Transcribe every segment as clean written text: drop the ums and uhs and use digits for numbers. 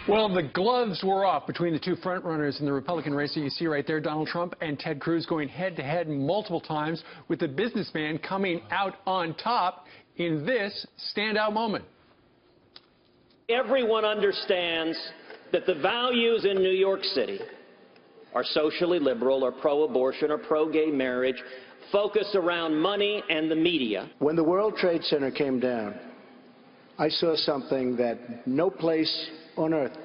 Well, the gloves were off between the two frontrunners in the Republican race that you see right there, Donald Trump and Ted Cruz going head-to-head multiple times, with the businessman coming out on top in this standout moment. Everyone understands that the values in New York City are socially liberal or pro-abortion or pro-gay marriage, focused around money and the media. When the World Trade Center came down, I saw something that no place on earth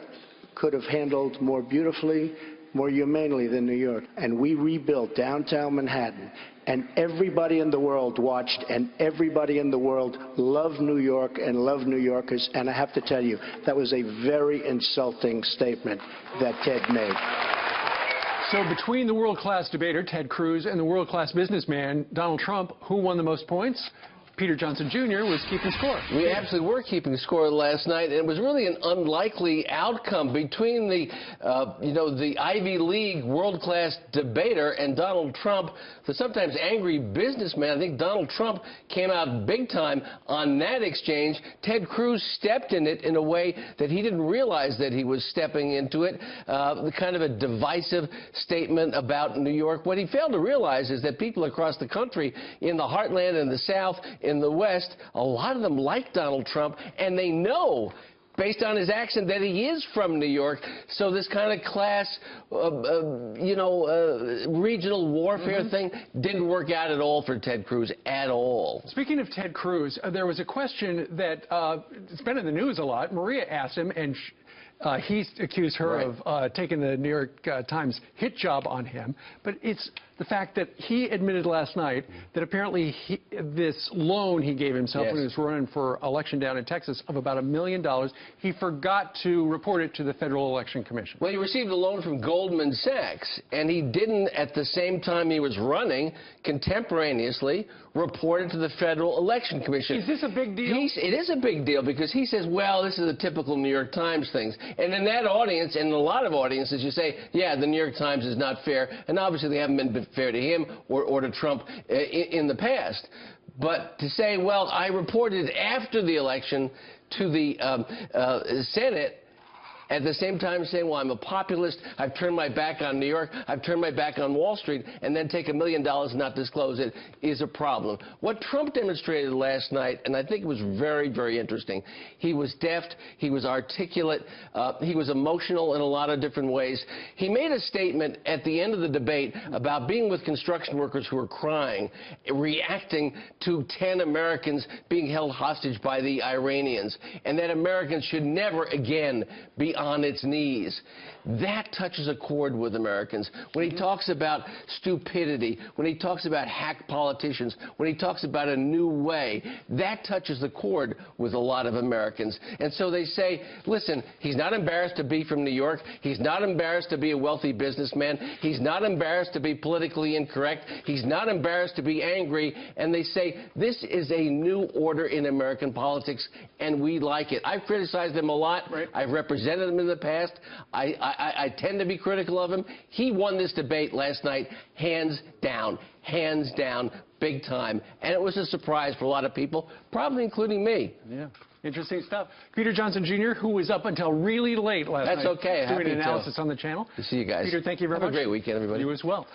could have handled more beautifully, more humanely than New York. And we rebuilt downtown Manhattan, and everybody in the world watched, and everybody in the world loved New York and loved New Yorkers. And I have to tell you, that was a very insulting statement that Ted made. So between the world-class debater, Ted Cruz, and the world-class businessman, Donald Trump, who won the most points? Peter Johnson Jr. was keeping score. We absolutely were keeping score last night, and it was really an unlikely outcome between the, the Ivy League world-class debater and Donald Trump, the sometimes angry businessman. I think Donald Trump came out big time on that exchange. Ted Cruz stepped in it in a way that he didn't realize that he was stepping into it, kind of a divisive statement about New York. What he failed to realize is that people across the country, in the heartland and the South, in the West, a lot of them like Donald Trump, and they know, based on his accent, that he is from New York. So this kind of class, regional warfare thing didn't work out at all for Ted Cruz, at all. Speaking of Ted Cruz, there was a question that it's been in the news a lot. Maria asked him, and he accused her of taking the New York Times hit job on him. But it's the fact that he admitted last night that apparently this loan he gave himself when he was running for election down in Texas of about $1 million, he forgot to report it to the Federal Election Commission. Well, he received a loan from Goldman Sachs, and he didn't, at the same time he was running, contemporaneously report it to the Federal Election Commission. Is this a big deal? It is a big deal, because he says, well, this is the typical New York Times things. And in that audience, and in a lot of audiences, you say, yeah, the New York Times is not fair, and obviously they haven't been fair to him or to Trump in the past. But to say, well, I reported after the election to the Senate, at the same time saying, well, I'm a populist, I've turned my back on New York, I've turned my back on Wall Street, and then take $1 million and not disclose it, is a problem. What Trump demonstrated last night, and I think it was very, very interesting, he was deft, he was articulate, he was emotional in a lot of different ways. He made a statement at the end of the debate about being with construction workers who were crying, reacting to 10 Americans being held hostage by the Iranians, and that Americans should never again be on its knees. That touches a chord with Americans. When he talks about stupidity, when he talks about hack politicians, when he talks about a new way, that touches the chord with a lot of Americans. And so they say, listen, he's not embarrassed to be from New York. He's not embarrassed to be a wealthy businessman. He's not embarrassed to be politically incorrect. He's not embarrassed to be angry. And they say, this is a new order in American politics, and we like it. I've criticized him a lot. I've represented him in the past. I tend to be critical of him. He won this debate last night, hands down, big time. And it was a surprise for a lot of people, probably including me. Yeah. Interesting stuff. Peter Johnson Jr., who was up until really late last night. That's okay. Doing an analysis on the channel. To see you guys. Peter, thank you very much. Have a great weekend, everybody. You as well.